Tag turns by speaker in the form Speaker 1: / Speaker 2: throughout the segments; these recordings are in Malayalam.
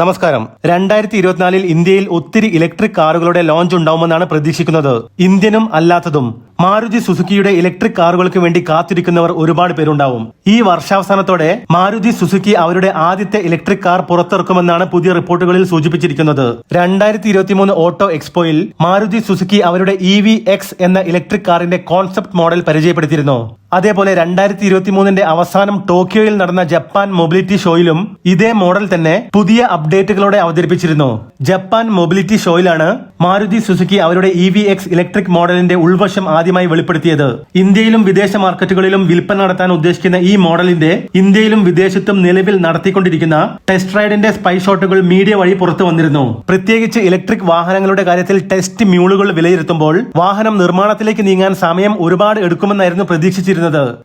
Speaker 1: നമസ്കാരം. 2024 ഇന്ത്യയിൽ ഒത്തിരി ഇലക്ട്രിക് കാറുകളുടെ ലോഞ്ച് ഉണ്ടാവുമെന്നാണ് പ്രതീക്ഷിക്കുന്നത്. ഇന്ത്യനും അല്ലാത്തതും മാരുതി സുസുക്കിയുടെ ഇലക്ട്രിക് കാറുകൾക്ക് വേണ്ടി കാത്തിരിക്കുന്നവർ ഒരുപാട് പേരുണ്ടാവും. ഈ വർഷാവസാനത്തോടെ മാരുതി സുസുക്കി അവരുടെ ആദ്യത്തെ ഇലക്ട്രിക് കാർ പുറത്തിറക്കുമെന്നാണ് പുതിയ റിപ്പോർട്ടുകളിൽ സൂചിപ്പിച്ചിരിക്കുന്നത്. 2023 ഓട്ടോ എക്സ്പോയിൽ മാരുതി സുസുക്കി അവരുടെ EV-X എന്ന ഇലക്ട്രിക് കാറിന്റെ കോൺസെപ്റ്റ് മോഡൽ പരിചയപ്പെടുത്തിയിരുന്നു. അതേപോലെ 2023 അവസാനം ടോക്കിയോയിൽ നടന്ന ജപ്പാൻ മൊബിലിറ്റി ഷോയിലും ഇതേ മോഡൽ തന്നെ പുതിയ അപ്ഡേറ്റുകളോടെ അവതരിപ്പിച്ചിരുന്നു. ജപ്പാൻ മൊബിലിറ്റി ഷോയിലാണ് മാരുതി സുസുക്കി അവരുടെ EV-X ഇലക്ട്രിക് മോഡലിന്റെ ഉൾവശം ആദ്യമായി വെളിപ്പെടുത്തിയത്. ഇന്ത്യയിലും വിദേശ മാർക്കറ്റുകളിലും വിൽപ്പന നടത്താൻ ഉദ്ദേശിക്കുന്ന ഈ മോഡലിന്റെ ഇന്ത്യയിലും വിദേശത്തും നിലവിൽ നടത്തിക്കൊണ്ടിരിക്കുന്ന ടെസ്റ്റ് റൈഡിന്റെ സ്പൈ ഷോട്ടുകൾ മീഡിയ വഴി പുറത്തു വന്നിരുന്നു. പ്രത്യേകിച്ച് ഇലക്ട്രിക് വാഹനങ്ങളുടെ കാര്യത്തിൽ ടെസ്റ്റ് മ്യൂളുകൾ വിലയിരുത്തുമ്പോൾ വാഹനം നിർമ്മാണത്തിലേക്ക് നീങ്ങാൻ സമയം ഒരുപാട് എടുക്കുമെന്നായിരുന്നു പ്രതീക്ഷിച്ചിരുന്നത്.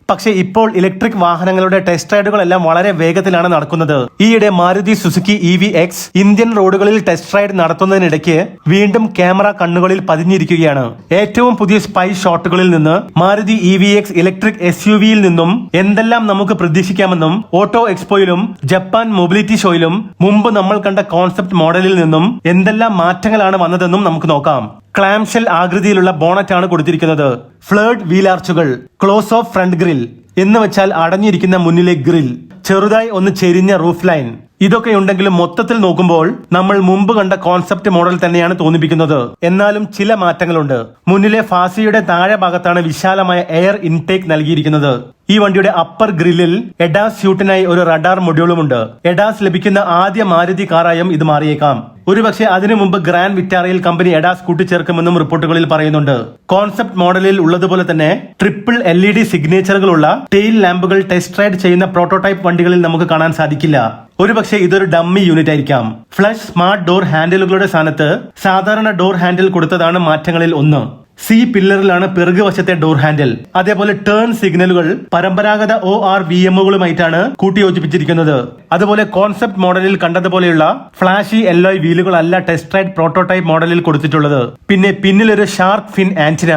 Speaker 1: പക്ഷേ ഇപ്പോൾ ഇലക്ട്രിക് വാഹനങ്ങളുടെ ടെസ്റ്റ് റൈഡുകളെല്ലാം വളരെ വേഗത്തിലാണ് നടക്കുന്നത്. ഈയിടെ മാരുതി സുസുക്കി EV-X ഇന്ത്യൻ റോഡുകളിൽ ടെസ്റ്റ് റൈഡ് നടത്തുന്നതിനിടയ്ക്ക് വീണ്ടും ക്യാമറ കണ്ണുകളിൽ പതിഞ്ഞിരിക്കുകയാണ്. ഏറ്റവും പുതിയ സ്പൈ ഷോട്ടുകളിൽ നിന്ന് മാരുതി EV-X ഇലക്ട്രിക് SUV-യിൽ നിന്നും എന്തെല്ലാം നമുക്ക് പ്രതീക്ഷിക്കാമെന്നും ഓട്ടോ എക്സ്പോയിലും ജപ്പാൻ മൊബിലിറ്റി ഷോയിലും മുമ്പ് നമ്മൾ കണ്ട കോൺസെപ്റ്റ് മോഡലിൽ നിന്നും എന്തെല്ലാം മാറ്റങ്ങളാണ് വന്നതെന്നും നമുക്ക് നോക്കാം. ക്ലാംഷെൽ ആകൃതിയിലുള്ള ബോണറ്റ് ആണ് കൊടുത്തിരിക്കുന്നത്. ഫ്ലേർഡ് വീലാർച്ചുകൾ, ക്ലോസ് ഓഫ് ഫ്രണ്ട് ഗ്രിൽ എന്ന് വെച്ചാൽ അടഞ്ഞിരിക്കുന്ന മുന്നിലെ ഗ്രിൽ, ചെറുതായി ഒന്ന് ചെരിഞ്ഞ റൂഫ് ലൈൻ, ഇതൊക്കെ ഉണ്ടെങ്കിലും മൊത്തത്തിൽ നോക്കുമ്പോൾ നമ്മൾ മുമ്പ് കണ്ട കോൺസെപ്റ്റ് മോഡൽ തന്നെയാണ് തോന്നിപ്പിക്കുന്നത്. എന്നാലും ചില മാറ്റങ്ങളുണ്ട്. മുന്നിലെ ഫാസിയുടെ താഴെ ഭാഗത്താണ് വിശാലമായ എയർ ഇൻടേക്ക് നൽകിയിരിക്കുന്നത്. ഈ വണ്ടിയുടെ അപ്പർ ഗ്രില്ലിൽ എഡാസ് സ്യൂട്ടിനായി ഒരു റഡാർ മൊഡ്യൂളുമുണ്ട്. എഡാസ് ലഭിക്കുന്ന ആദ്യ മാരുതി കാറായും ഇത് മാറിയേക്കാം. ഒരുപക്ഷെ അതിനു മുമ്പ് ഗ്രാൻഡ് വിറ്റാറയിൽ കമ്പനി എഡാസ് കൂട്ടിച്ചേർക്കുമെന്നും റിപ്പോർട്ടുകളിൽ പറയുന്നുണ്ട്. കോൺസെപ്റ്റ് മോഡലിൽ ഉള്ളതുപോലെ തന്നെ ട്രിപ്പിൾ LED സിഗ്നേച്ചറുകളുള്ള ടെയിൽ ലാമ്പുകൾ ടെസ്റ്റ് റൈഡ് ചെയ്യുന്ന പ്രോട്ടോടൈപ്പ് വണ്ടികളിൽ നമുക്ക് കാണാൻ സാധിക്കില്ല. ഒരുപക്ഷെ ഇതൊരു ഡമ്മി യൂണിറ്റ് ആയിരിക്കാം. ഫ്ലഷ് സ്മാർട്ട് ഡോർ ഹാൻഡിലുകളുടെ സ്ഥാനത്ത് സാധാരണ ഡോർ ഹാൻഡിൽ കൊടുത്തതാണ് മാറ്റങ്ങളിൽ ഒന്ന്. C പില്ലറിലാണ് പിറകു വശത്തെ ഡോർ ഹാൻഡിൽ. അതേപോലെ ടേൺ സിഗ്നലുകൾ പരമ്പരാഗത ORVM-കളുമായിട്ടാണ് കൂട്ടിയോജിപ്പിച്ചിരിക്കുന്നത്. അതുപോലെ കോൺസെപ്റ്റ് മോഡലിൽ കണ്ടതുപോലെയുള്ള ഫ്ലാഷി എല്ലോയ് വീലുകളല്ല ടെസ്റ്റ് റൈഡ് പ്രോട്ടോടൈപ്പ് മോഡലിൽ കൊടുത്തിട്ടുള്ളത്. പിന്നെ പിന്നിലൊരു shark fin antenna,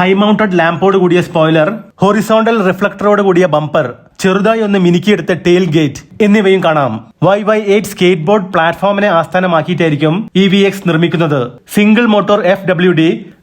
Speaker 1: high mounted ലാമ്പോട് കൂടിയ സ്പോയിലർ, ഹൊറിസോണ്ടൽ റിഫ്ലക്ടറോട് കൂടിയ ബമ്പർ, ചെറുതായി ഒന്ന് മിനുക്കിയെടുത്ത ടെയിൽ ഗേറ്റ് എന്നിവയും കാണാം. YY8 സ്കേറ്റ് ബോർഡ് പ്ലാറ്റ്ഫോമിനെ ആസ്ഥാനമാക്കിയിട്ടായിരിക്കും EV-X നിർമ്മിക്കുന്നത്. Single motor FWD,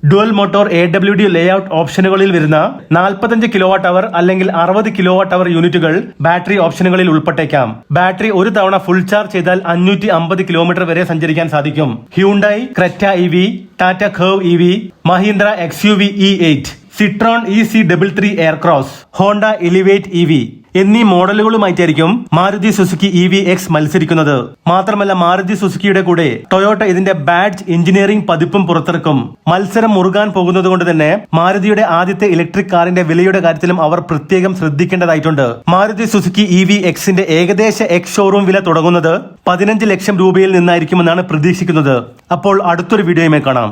Speaker 1: dual motor AWD layout ഓപ്ഷനുകളിൽ വരുന്ന 45 kWh അല്ലെങ്കിൽ 60 kWh യൂണിറ്റുകൾ ബാറ്ററി ഓപ്ഷനുകളിൽ ഉൾപ്പെട്ടേക്കാം. ബാറ്ററി ഒരു തവണ ഫുൾ ചാർജ് ചെയ്താൽ 550 km വരെ സഞ്ചരിക്കാൻ സാധിക്കും. Hyundai Creta EV, Tata curve EV, Mahindra XUV E8, Citroen EC33 Aircross, Honda elevate EV എന്നീ മോഡലുകളുമായിട്ടായിരിക്കും മാരുതി സുസുക്കി EV-X മത്സരിക്കുന്നത്. മാത്രമല്ല മാരുതി സുസുക്കിയുടെ കൂടെ ടൊയോട്ട ഇതിന്റെ ബാഡ്ജ് എഞ്ചിനീയറിംഗ് പതിപ്പും പുറത്തിറക്കും. മത്സരം മുറുകാൻ പോകുന്നത് കൊണ്ട് തന്നെ മാരുതിയുടെ ആദ്യത്തെ ഇലക്ട്രിക് കാറിന്റെ വിലയുടെ കാര്യത്തിലും അവർ പ്രത്യേകം ശ്രദ്ധിക്കേണ്ടതായിട്ടുണ്ട്. മാരുതി സുസുക്കി EV-Xന്റെ ഏകദേശ എക്സ് ഷോറൂം വില തുടങ്ങുന്നത് 15 ലക്ഷം രൂപയിൽ നിന്നായിരിക്കുമെന്നാണ് പ്രതീക്ഷിക്കുന്നത്. അപ്പോൾ അടുത്തൊരു വീഡിയോയുമായി കാണാം.